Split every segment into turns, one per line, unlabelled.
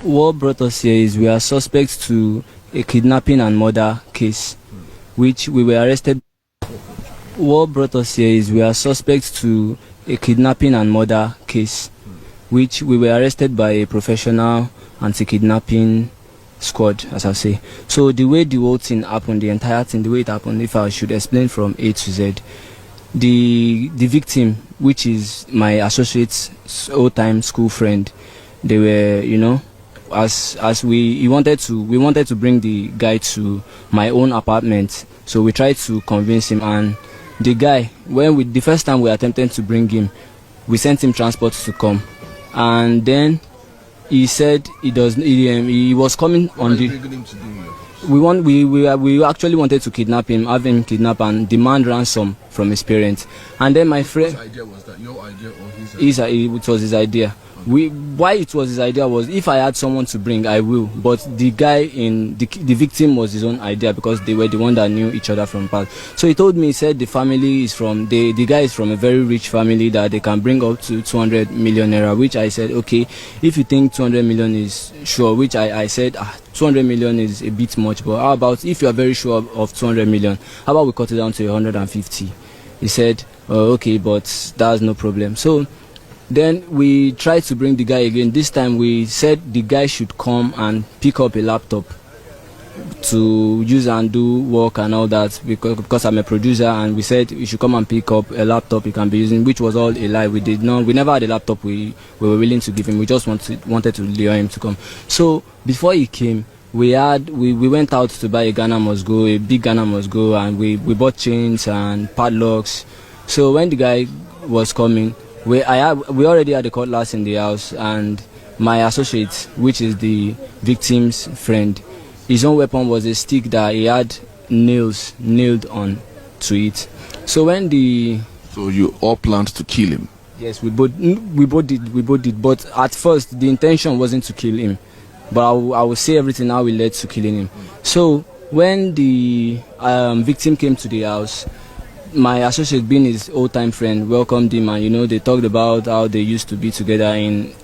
What brought us here is we are suspects to a kidnapping and murder case, which we were arrested. What brought us here is we are suspects to a kidnapping and murder case, which we were arrested by a professional anti-kidnapping squad, as I say. So the way the whole thing happened, the entire thing, the way it happened, if I should explain from A to Z, the victim, which is my associate's old-time school friend, they were, as we wanted to bring the guy to my own apartment. So we tried to convince him, and the guy, the first time we attempted to bring him, we sent him transport to come, and then he said he was coming on the. We actually wanted to kidnap him, have him kidnapped, and demand ransom from his parents. And then my friend.
Whose idea was that? Your idea or his idea?
It was his idea. Why it was his idea was, if I had someone to bring, I will. But the guy the victim was his own idea, because they were the one that knew each other from past. So he told me, he said the family is from the guy is from a very rich family that they can bring up to 200 million naira. Which I said, okay, if you think 200 million is sure, which I said 200 million is a bit much, but how about if you are very sure of 200 million? How about we cut it down to 150? He said, okay, but that's no problem. So then we tried to bring the guy again. This time we said the guy should come and pick up a laptop to use and do work and all that, because I'm a producer, and we said you should come and pick up a laptop you can be using, which was all a lie. We never had a laptop we were willing to give him. We just wanted to lure him to come. So before he came, we went out to buy a Ghana Must Go, a big Ghana Must Go, and we bought chains and padlocks. So when the guy was coming, we already had the cutlass in the house, and my associate, which is the victim's friend, his own weapon was a stick that he had nails nailed on to it. So
So you all planned to kill him?
Yes, we both did. But at first the intention wasn't to kill him, but I will say everything how we led to killing him. So when the victim came to the house, my associate, being his old-time friend, welcomed him, and they talked about how they used to be together in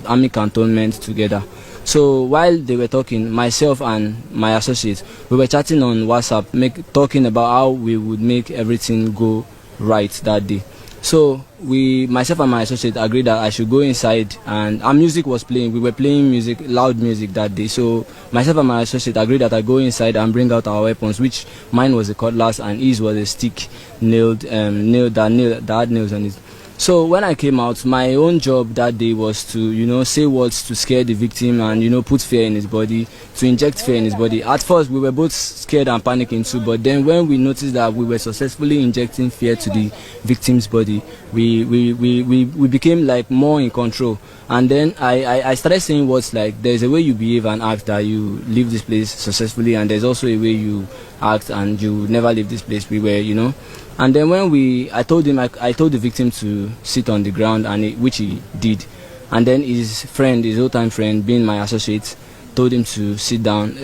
army cantonment together. So while they were talking, myself and my associate, we were chatting on WhatsApp, talking about how we would make everything go right that day. So myself and my associate agreed that I should go inside, and our music was playing. We were playing music, loud music that day. So myself and my associate agreed that I go inside and bring out our weapons, which mine was a cutlass and his was a stick that had nails on it. So when I came out, my own job that day was to, say words to scare the victim and, put fear in his body, to inject fear in his body. At first, we were both scared and panicking too, but then when we noticed that we were successfully injecting fear to the victim's body, we became like more in control. And then I started saying words like, there's a way you behave and act that you leave this place successfully, and there's also a way you act and you never leave this place. We were, And then when I told the victim to sit on the ground, which he did. And then his old-time friend, being my associate, told him to sit down.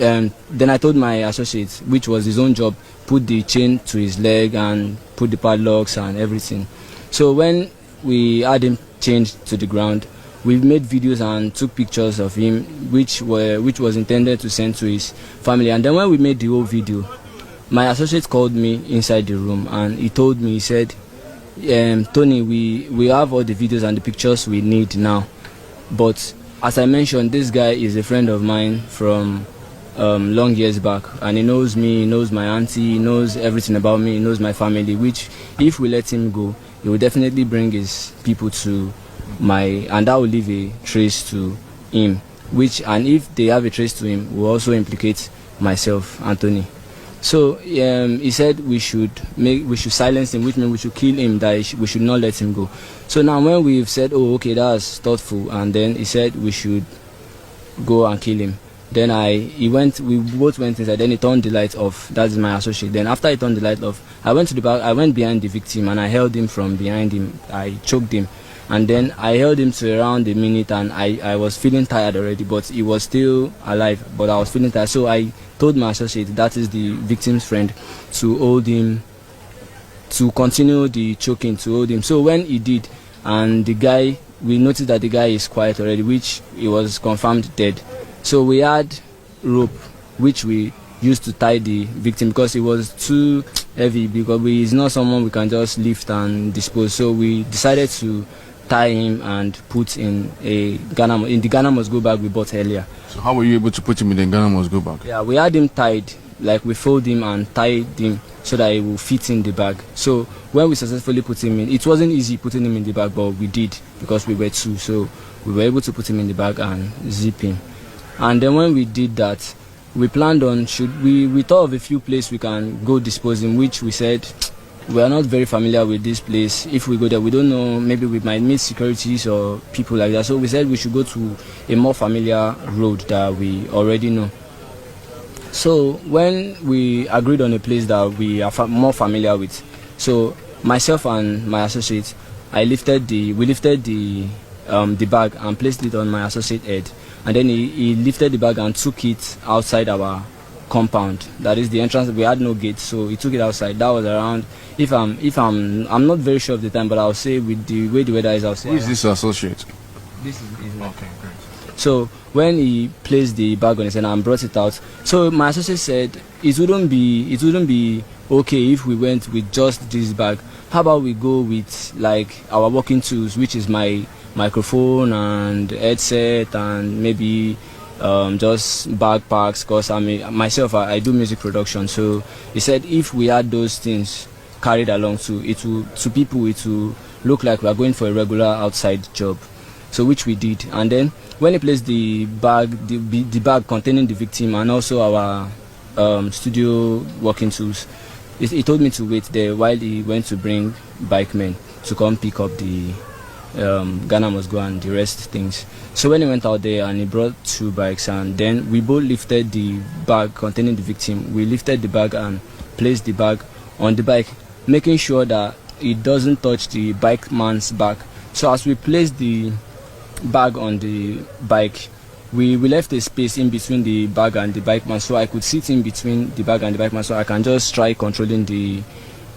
Then I told my associate, which was his own job, put the chain to his leg and put the padlocks and everything. So when we had him chained to the ground, we made videos and took pictures of him, which was intended to send to his family. And then when we made the whole video, my associate called me inside the room, and he told me, he said, Tony, we have all the videos and the pictures we need now. But as I mentioned, this guy is a friend of mine from long years back, and he knows me, he knows my auntie, he knows everything about me, he knows my family, which if we let him go, he will definitely bring his people to and that will leave a trace to him, and if they have a trace to him, will also implicate myself, Anthony. So he said we should silence him, which means we should kill him, that we should not let him go. So now when we've said, oh, okay, that's thoughtful, and then he said we should go and kill him. Then we both went inside, then he turned the light off. That's my associate. Then after he turned the light off, I went to the back, I went behind the victim, and I held him from behind him. I choked him. And then I held him to around a minute, and I was feeling tired already, but he was still alive, but I was feeling tired. So I told my associate, that is the victim's friend, to hold him, to continue the choking, to hold him. So when he did, and the guy we noticed that the guy is quiet already, which he was confirmed dead. So we had rope, which we used to tie the victim because it was too heavy, because he's not someone we can just lift and dispose. So we decided to tie him and put in the Ghana Must Go bag we bought earlier.
So how were you able to put him in the Ghana Must Go bag?
Yeah, we had him tied, like we fold him and tied him so that it will fit in the bag. So when we successfully put him in, it wasn't easy putting him in the bag, but we did because we were two. So we were able to put him in the bag and zip him. And then when we did that, we planned on, we thought of a few places we can go dispose him, which we said we are not very familiar with this place. If we go there, we don't know, maybe we might meet securities or people like that. So we said we should go to a more familiar road that we already know. So when we agreed on a place that we are more familiar with, so myself and my associate, we lifted the bag and placed it on my associate head, and then he lifted the bag and took it outside our compound. That is the entrance. We had no gate, so he took it outside. That was around, I'm not very sure of the time, but I'll say with the way the weather is, I'll say.
Who is this associate?
This is
okay, great.
So when he placed the bag on his head and brought it out, so my associate said it wouldn't be okay if we went with just this bag. How about we go with like our working tools, which is my microphone and headset and maybe just backpacks, because I do music production. So he said if we had those things carried along to people it will look like we are going for a regular outside job. So which we did. And then when he placed the bag containing the victim and also our studio working tools, he told me to wait there while he went to bring bikemen to come pick up the Ghana Must Go and the rest things. So when he went out there and he brought 2 bikes, and then we both lifted the bag containing the victim. We lifted the bag and placed the bag on the bike, making sure that it doesn't touch the bike man's back. So as we placed the bag on the bike, we left a space in between the bag and the bike man, so I could sit in between the bag and the bike man, so I can just try controlling the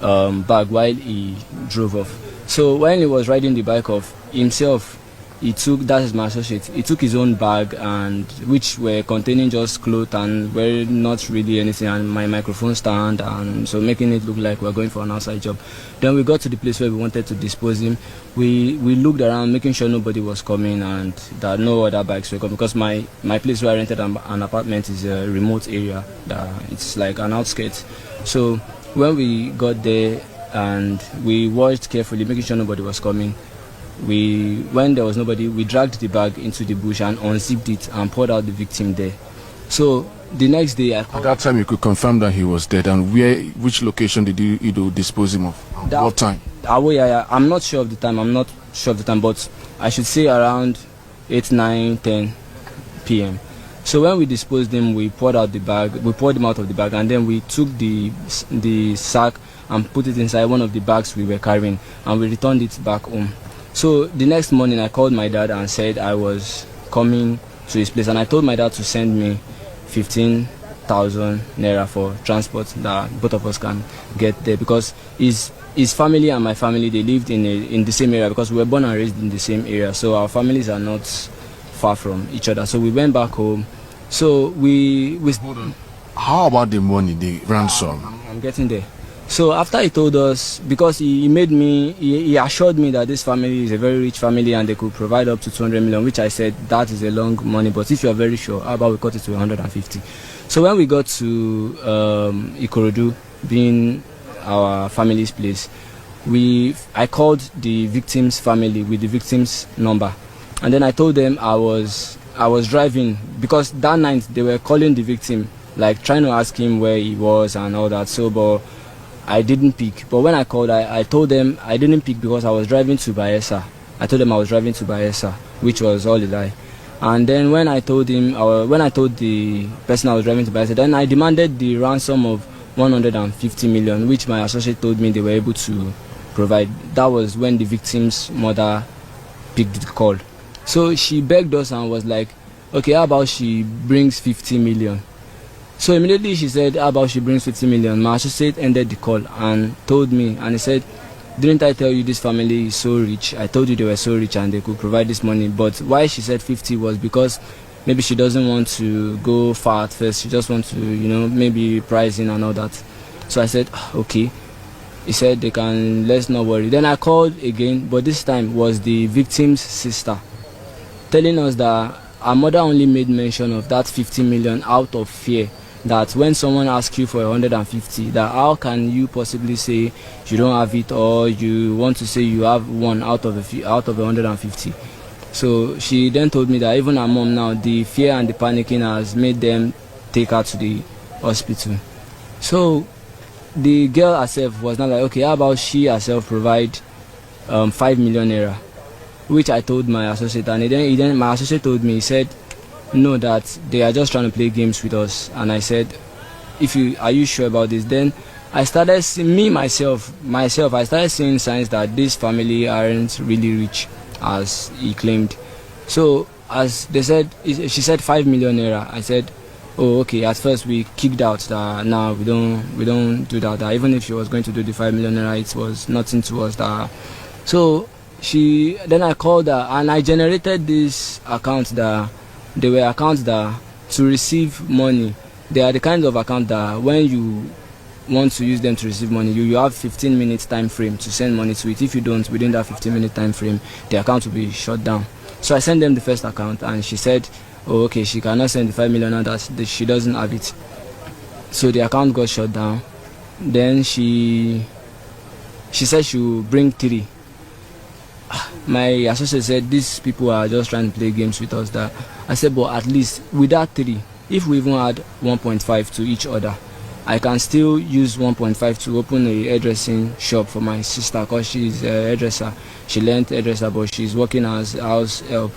bag while he drove off. So when he was riding the bike off himself, that is my associate, he took his own bag, and which were containing just clothes and were not really anything, and my microphone stand, and so making it look like we're going for an outside job. Then we got to the place where we wanted to dispose him. We looked around, making sure nobody was coming and that no other bikes were coming, because my place where I rented an apartment is a remote area, that it's like an outskirts. So when we got there and we watched carefully, making sure nobody was coming, when there was nobody, we dragged the bag into the bush and unzipped it and poured out the victim there. So the next day, at
that time you could confirm that he was dead, and which location did you dispose him of? What time?
I'm not sure of the time, but I should say around 8, 9, 10 p.m. So when we disposed him, we poured him out of the bag, and then we took the sack and put it inside one of the bags we were carrying, and we returned it back home. So the next morning I called my dad and said I was coming to his place, and I told my dad to send me 15,000 naira for transport that both of us can get there, because his family and my family, they lived in the same area, because we were born and raised in the same area, so our families are not far from each other. So we went back home. So we
Hold on. How about the money, the ransom?
I'm getting there. So after he told us, because he assured me that this family is a very rich family and they could provide up to 200 million, which I said that is a long money, but if you are very sure, how about we cut it to 150? So when we got to Ikorodu, being our family's place, I called the victim's family with the victim's number, and then I told them I was driving, because that night they were calling the victim, like trying to ask him where he was and all that. So but I didn't pick. But when I called, I told them I didn't pick because I was driving to Bayelsa. I told them I was driving to Bayelsa, which was all a lie. And then when I told the person I was driving to Bayelsa, then I demanded the ransom of 150 million, which my associate told me they were able to provide. That was when the victim's mother picked the call. So she begged us and was like, okay, how about she brings 50 million? So immediately she said, how about she brings 50 million? My associate ended the call and told me, and he said, didn't I tell you this family is so rich? I told you they were so rich and they could provide this money. But why she said 50 was because maybe she doesn't want to go far at first. She just wants to, maybe price in and all that. So I said, okay. He said they can, let's not worry. Then I called again, but this time was the victim's sister, telling us that our mother only made mention of that 50 million out of fear that when someone asks you for 150, that how can you possibly say you don't have it, or you want to say you have one out of 150. So she then told me that even her mom now, the fear and the panicking has made them take her to the hospital. So the girl herself was not like, okay, how about she herself provide 5 million naira, which I told my associate, and then my associate told me, he said, no, that they are just trying to play games with us. And I said, are you sure about this? Then I started seeing myself, I started seeing signs that this family aren't really rich as he claimed. So as they said, she said 5 million naira. I said, oh, okay. At first we kicked out that now we don't do that. That even if she was going to do the 5 million naira, it was nothing to us. That so then I called her and I generated this account that they were accounts that to receive money. They are the kind of account that when you want to use them to receive money, you have 15 minutes time frame to send money to it. If you don't, within that 15-minute time frame, the account will be shut down. So I sent them the first account and she said, oh, okay, she cannot send the 5 million and that she doesn't have it. So the account got shut down. Then she said she will bring 3. My associate said these people are just trying to play games with us. That I said, but at least with that 3, if we even had 1.5 to each other, I can still use 1.5 to open a hairdressing shop for my sister, because she's a hairdresser. She learned hairdresser, but she's working as house help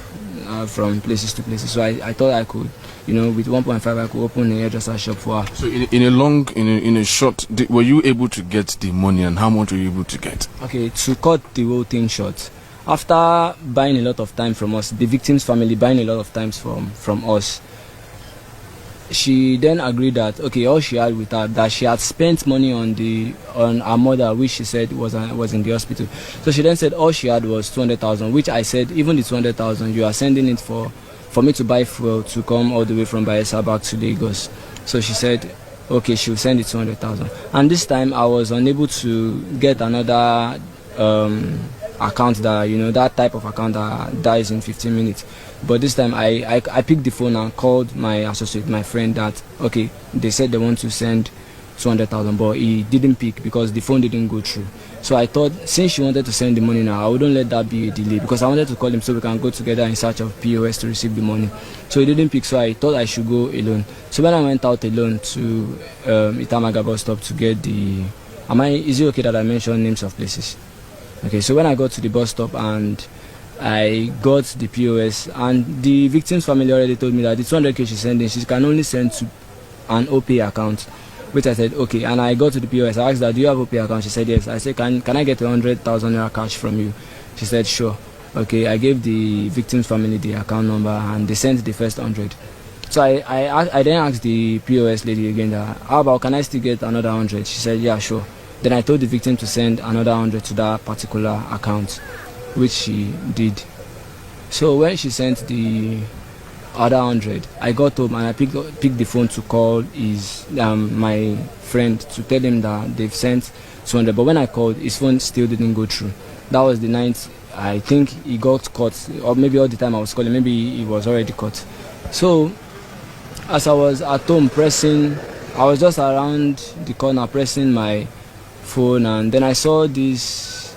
from places to places. So I thought I could, with 1.5 I could open a hairdresser shop for her.
So in a short, were you able to get the money, and how much were you able to get?
Okay, to cut the whole thing short, after buying a lot of time from us, the victim's family buying a lot of times from us, she then agreed that okay, all she had with her, that she had spent money on her mother, which she said was in the hospital. So she then said all she had was 200,000, which I said, even the 200,000 you are sending it for me to buy fuel to come all the way from Bayelsa back to Lagos. So she said okay, she will send it 200,000. And this time I was unable to get another account that that type of account that dies in 15 minutes. But this time I picked the phone and called my associate, my friend, that okay, they said they want to send 200,000, but he didn't pick because the phone didn't go through. So I thought, since she wanted to send the money now, I wouldn't let that be a delay, because I wanted to call him so we can go together in search of POS to receive the money. So he didn't pick, so I thought I should go alone. So when I went out alone to Itamaga bus stop to get is it okay that I mention names of places? Okay, so when I got to the bus stop and I got the POS, and the victim's family already told me that the 200k she's sending, she can only send to an OPay account, which I said okay. And I got to the POS, I asked her, do you have OPay account? She said yes. I said, can I get 100,000 naira cash from you? She said sure. Okay, I gave the victim's family the account number and they sent the first 100. So I then asked the POS lady again that, how about, can I still get another 100? She said yeah, sure. Then I told the victim to send another 100 to that particular account, which she did. So when she sent the other 100, I got home and I picked the phone to call my friend to tell him that they've sent 200. But when I called, his phone still didn't go through. That was the night I think he got caught, or maybe all the time I was calling, maybe he was already caught. So as I was at home I was just around the corner pressing my phone, and then I saw this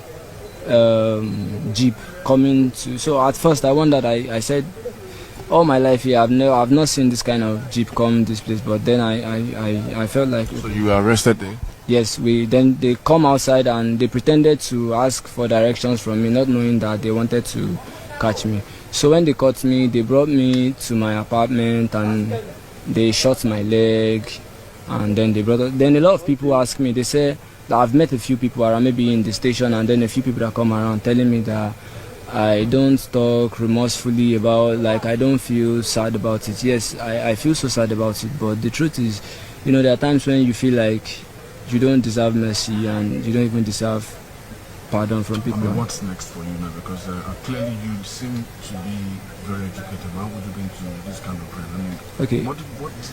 jeep coming to. So at first I wondered. I said, all my life here I've not seen this kind of jeep come this place. But then I felt like.
So you were arrested there?
Yes, then they come outside and they pretended to ask for directions from me, not knowing that they wanted to catch me. So when they caught me, they brought me to my apartment and they shot my leg, and then then a lot of people ask me, they say that I've met a few people around, maybe in the station, and then a few people that come around telling me that I don't talk remorsefully about, like I don't feel sad about it. Yes, I feel so sad about it, but the truth is, there are times when you feel like you don't deserve mercy and you don't even deserve pardon from people.
What's next for you now? Because clearly you seem to be very educated. Why would you go into this kind of prayer? I mean,
Okay.
what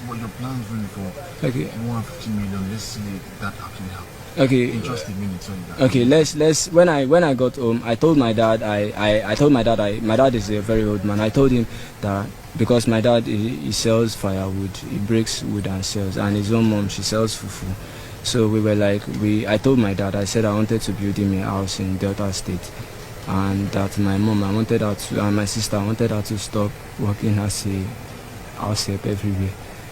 were your plans really for
Okay.
150 million? Let's see that actually happen.
Okay.
In just a minute, tell you that.
Okay, let's when I got home, I told my dad I told my dad my dad is a very old man. I told him that because my dad he sells firewood, he breaks wood and sells, and his own mom she sells fufu. So we were like I told my dad, I said I wanted to build him a house in Delta State, and that my mom I wanted her to, and my sister I wanted her to stop working as a house help everywhere.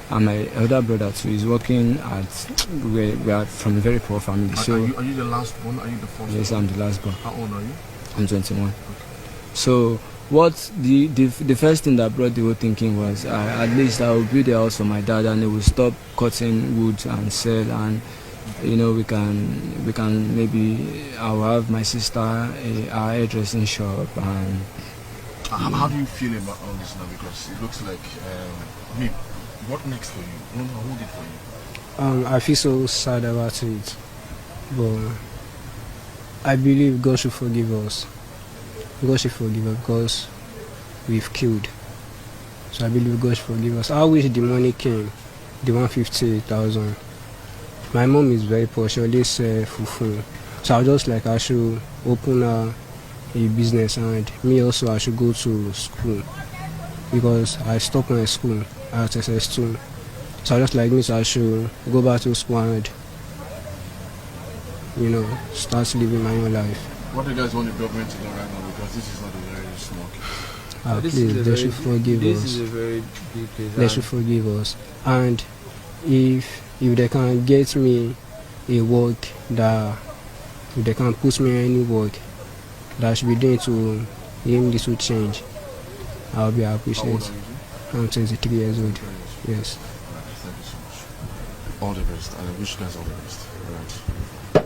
And my elder brother too is working at we are from a very poor family. So
Are you the last one? Are you the first
yes,
one?
I'm the last born.
How old are you?
I'm 21. So what the first thing that brought the whole thinking was at least I will build a house for my dad, and he will stop cutting wood and sell, and you know we can maybe I will have my sister our hairdressing shop. And
How do you feel about all this now? Because it looks like I mean, what next for you? I don't know, hold it for you.
I feel so sad about it, but I believe God should forgive us. God should forgive us because we've killed. So I believe God should forgive us. I wish the money came, the 150,000. My mom is very poor. She always fufu. So I was just like I should open a business, and me also I should go to school because I stopped my school at SS2. So I just like me, so I should go back to school and start living my own life.
What do you guys want the government to do right now? Because this is not a very small case.
Please, they should forgive us.
This is a very big case.
They should forgive us. And if they can get me a work if they can put me any work that I should be doing to aim this will change, I'll be appreciated.
How old are you?
I'm 23 years old. Yes.
Alright, thank you so much. All the best, and I wish you guys all the best. Alright.